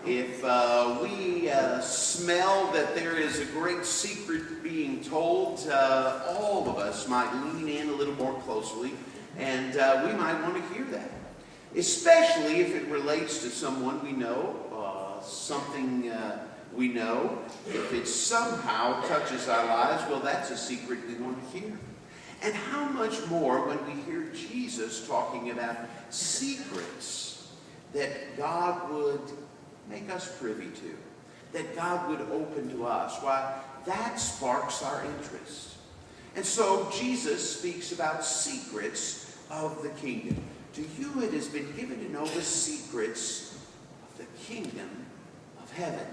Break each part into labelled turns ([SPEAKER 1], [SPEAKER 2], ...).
[SPEAKER 1] if we smell that there is a great secret being told, all of us might lean in a little more closely, and we might want to hear that. Especially if it relates to someone we know, something we know. If it somehow touches our lives, well, that's a secret we want to hear. And how much more when we hear Jesus talking about secrets that God would make us privy to, that God would open to us. Why, that sparks our interest. And so Jesus speaks about secrets of the kingdom. To you it has been given to know the secrets of the kingdom of heaven.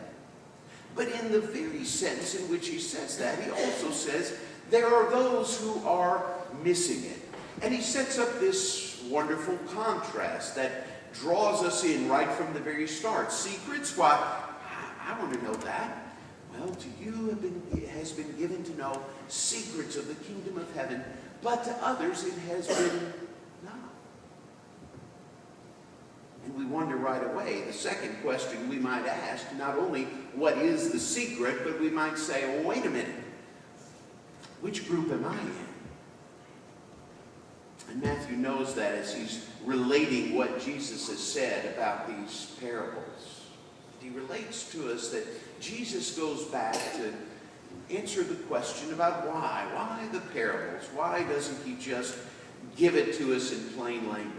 [SPEAKER 1] But in the very sentence in which he says that, he also says there are those who are missing it. And he sets up this wonderful contrast that draws us in right from the very start. Secrets? Why, I want to know that. Well, to you has been given to know secrets of the kingdom of heaven, but to others it has been not. And we wonder right away, the second question we might ask, not only what is the secret, but we might say, well, wait a minute, which group am I in? And Matthew knows that as he's relating what Jesus has said about these parables. He relates to us that Jesus goes back to answer the question about why. Why the parables? Why doesn't he just give it to us in plain language?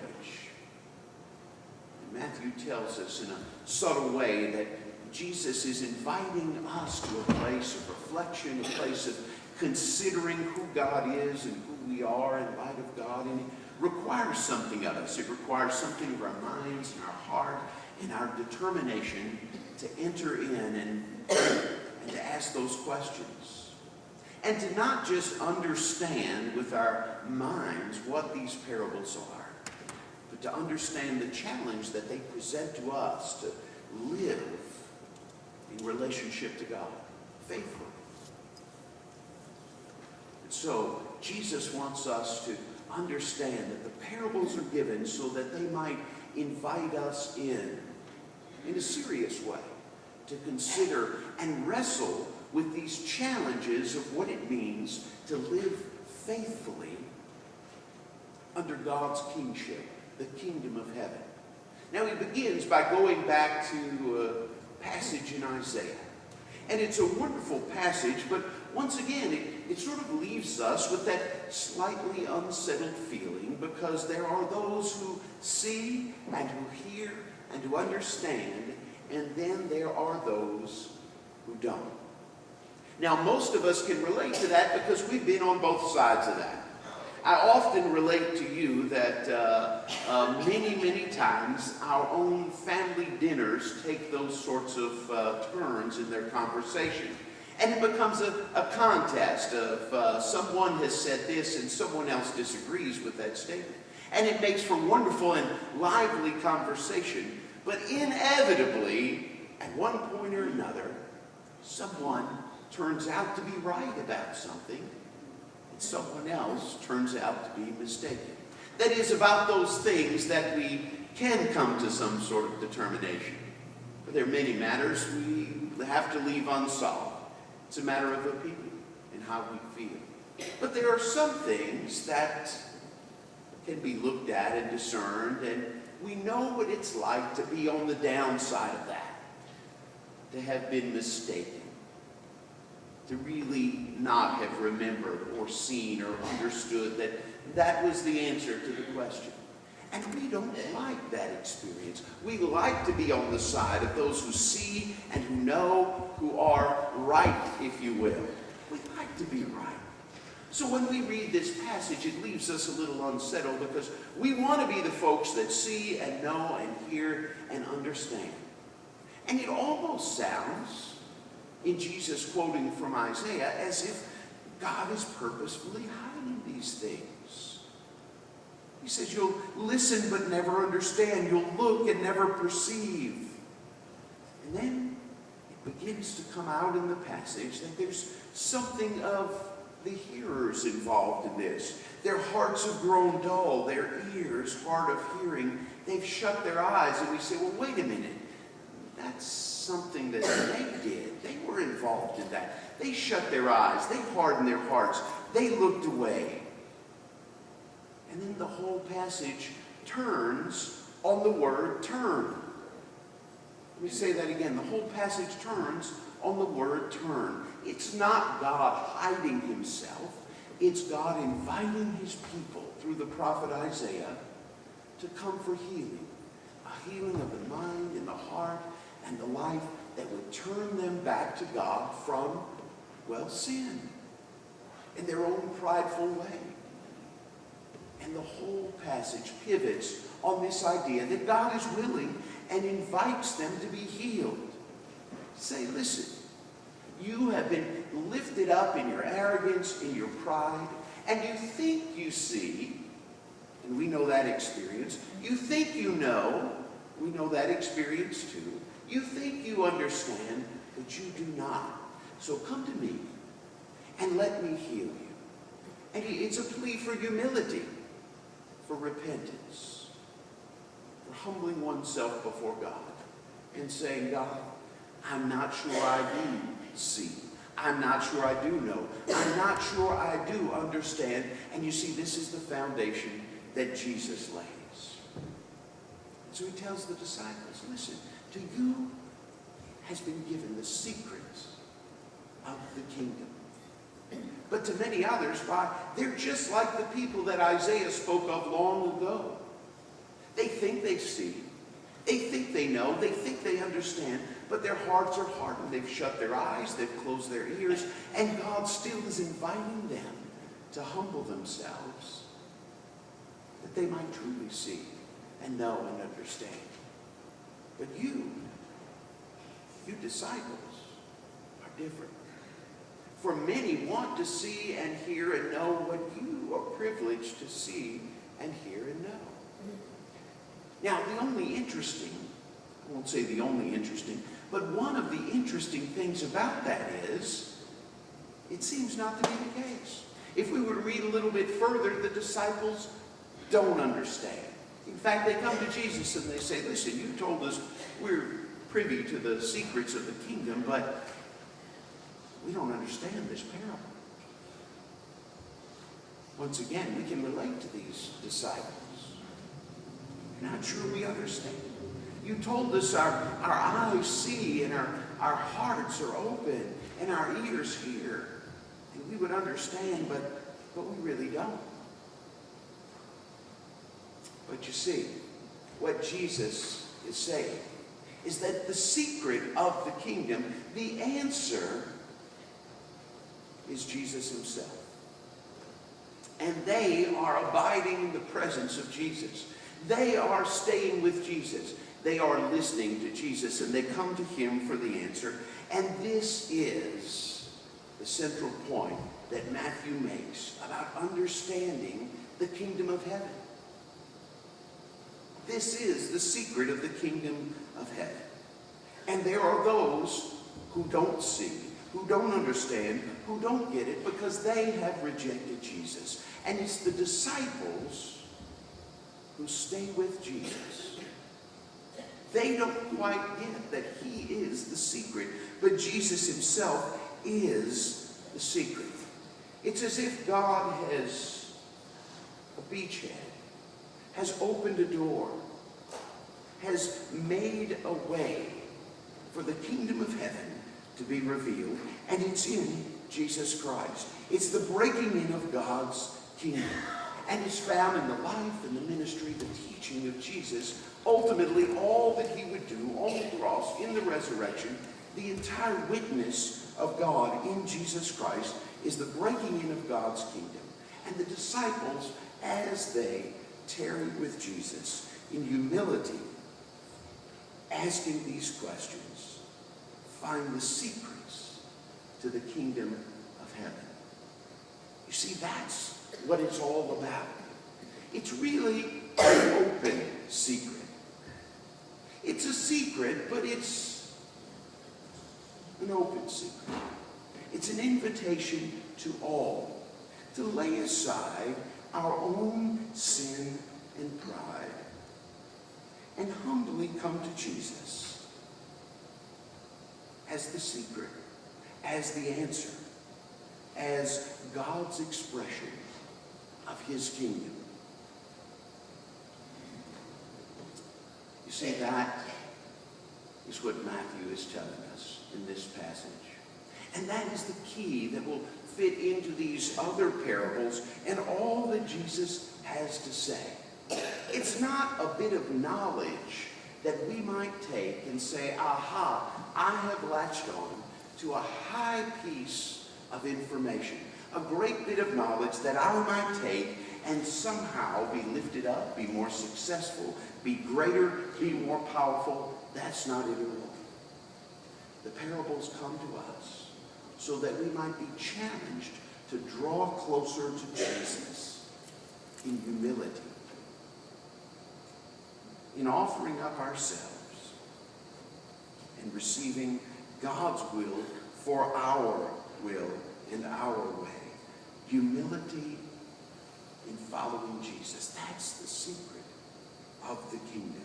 [SPEAKER 1] And Matthew tells us in a subtle way that Jesus is inviting us to a place of reflection, a place of considering who God is and who we are in light of God. And it requires something of us. It requires something of our minds and our heart and our determination to enter in and to ask those questions. And to not just understand with our minds what these parables are, but to understand the challenge that they present to us to live in relationship to God faithfully. And so Jesus wants us to understand that the parables are given so that they might invite us in a serious way to consider and wrestle with these challenges of what it means to live faithfully under God's kingship, the kingdom of heaven. Now he begins by going back to a passage in Isaiah. And it's a wonderful passage, but once again, it sort of leaves us with that slightly unsettled feeling, because there are those who see and who hear and who understand, and then there are those who don't. Now, most of us can relate to that because we've been on both sides of that. I often relate to you that many times our own family dinners take those sorts of turns in their conversation. And it becomes a contest of someone has said this and someone else disagrees with that statement. And it makes for wonderful and lively conversation. But inevitably, at one point or another, someone turns out to be right about something, and someone else turns out to be mistaken. That is, about those things that we can come to some sort of determination. But there are many matters we have to leave unsolved. It's a matter of opinion and how we feel. But there are some things that can be looked at and discerned, and we know what it's like to be on the downside of that, to have been mistaken, to really not have remembered or seen or understood that that was the answer to the question. And we don't like that experience. We like to be on the side of those who see and who know, who are right, if you will. We like to be right. So when we read this passage, it leaves us a little unsettled because we want to be the folks that see and know and hear and understand. And it almost sounds, in Jesus quoting from Isaiah, as if God is purposefully hiding these things. He says, you'll listen but never understand. You'll look and never perceive. And then it begins to come out in the passage that there's something of the hearers involved in this. Their hearts have grown dull. Their ears hard of hearing. They've shut their eyes. And we say, well, wait a minute. that's something that they did. They were involved in that. They shut their eyes. They hardened their hearts. They looked away. And then the whole passage turns on the word turn. Let me say that again. The whole passage turns on the word turn. It's not God hiding himself. It's God inviting his people through the prophet Isaiah to come for healing. A healing of the mind and the heart and the life that would turn them back to God from, well, sin in their own prideful way. And the whole passage pivots on this idea that God is willing and invites them to be healed. Say, listen, you have been lifted up in your arrogance, in your pride, and you think you see, and we know that experience. You think you know, we know that experience too. You think you understand, but you do not. So come to me and let me heal you. And it's a plea for humility, for repentance, for humbling oneself before God and saying, God, I'm not sure I do see. I'm not sure I do know. I'm not sure I do understand. And you see, this is the foundation that Jesus lays. So he tells the disciples, listen, to you has been given the secrets of the kingdom. But to many others, why, they're just like the people that Isaiah spoke of long ago. They think they see. They think they know. They think they understand. But their hearts are hardened. They've shut their eyes. They've closed their ears. And God still is inviting them to humble themselves that they might truly see and know and understand. But you disciples, are different. For many want to see and hear and know what you are privileged to see and hear and know. Now, the only interesting, I won't say the only interesting, but one of the interesting things about that is, it seems not to be the case. If we were to read a little bit further, the disciples don't understand. In fact, they come to Jesus and they say, listen, you told us we're privy to the secrets of the kingdom, but we don't understand this parable. Once again, we can relate to these disciples. We're not sure we understand. You told us our eyes see and our hearts are open and our ears hear. And we would understand, but we really don't. But you see, what Jesus is saying is that the secret of the kingdom, the answer, is Jesus himself. And they are abiding in the presence of Jesus. They are staying with Jesus. They are listening to Jesus, and they come to him for the answer. And this is the central point that Matthew makes about understanding the kingdom of heaven. This is the secret of the kingdom of heaven. And there are those who don't see, who don't understand, who don't get it because they have rejected Jesus. And it's the disciples who stay with Jesus. They don't quite get that he is the secret, but Jesus himself is the secret. It's as if God has a beachhead, has opened a door, has made a way for the kingdom of heaven to be revealed, and it's in Jesus Christ. It's the breaking in of God's kingdom, and it's found in the life and the ministry, the teaching of Jesus. Ultimately, all that he would do on the cross, in the resurrection, the entire witness of God in Jesus Christ is the breaking in of God's kingdom. And the disciples, as they tarried with Jesus in humility, asking these questions, find the secrets to the kingdom of heaven. You see, that's what it's all about. It's really an open secret. It's a secret, but it's an open secret. It's an invitation to all to lay aside our own sin and pride and humbly come to Jesus as the secret, as the answer, as God's expression of his kingdom. You see, that is what Matthew is telling us in this passage. And that is the key that will fit into these other parables and all that Jesus has to say. It's not a bit of knowledge that we might take and say, aha, I have latched on to a high piece of information, a great bit of knowledge that I might take and somehow be lifted up, be more successful, be greater, be more powerful. That's not it at all. The parables come to us so that we might be challenged to draw closer to Jesus in humility, in offering up ourselves and receiving God's will for our will and our way. Humility in following Jesus. That's the secret of the kingdom.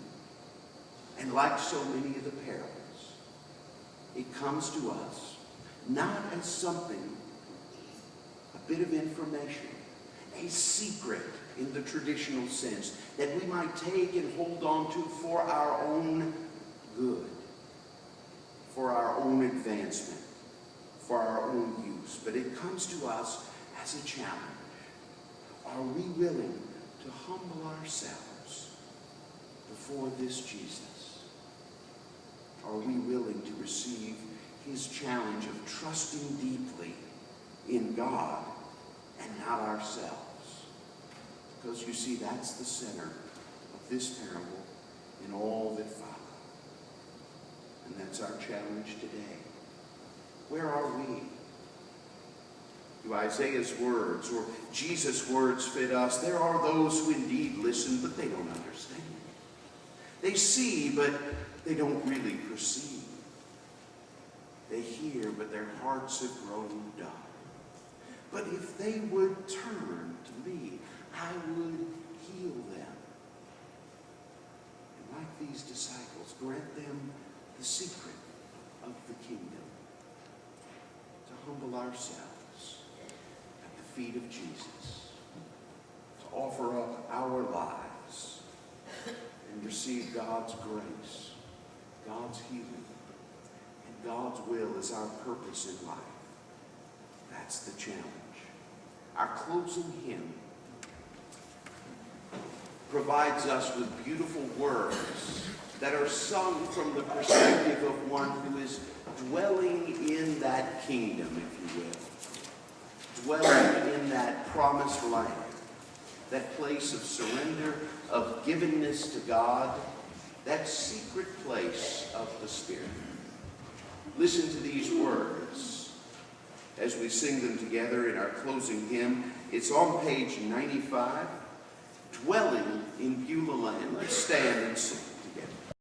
[SPEAKER 1] And like so many of the parables, it comes to us not as something, a bit of information, a secret in the traditional sense that we might take and hold on to for our own good, for our own advancement, for our own use. But it comes to us as a challenge. Are we willing to humble ourselves before this Jesus? Are we willing to receive his challenge of trusting deeply in God and not ourselves? Because you see, that's the center of this parable and all that follow. And that's our challenge today. Where are we? Do Isaiah's words or Jesus' words fit us? There are those who indeed listen, but they don't understand. They see, but they don't really perceive. They hear, but their hearts have grown dull. But if they would turn to me, I would heal them. And like these disciples, grant them the secret of the kingdom. To humble ourselves at the feet of Jesus. To offer up our lives and receive God's grace, God's healing, and God's will as our purpose in life. That's the challenge. Our closing hymn provides us with beautiful words that are sung from the perspective of one who is dwelling in that kingdom, if you will. Dwelling in that promised land, that place of surrender, of givenness to God, that secret place of the Spirit. Listen to these words as we sing them together in our closing hymn. It's on page 95, Dwelling in Beulah Land. Let's stand and sing.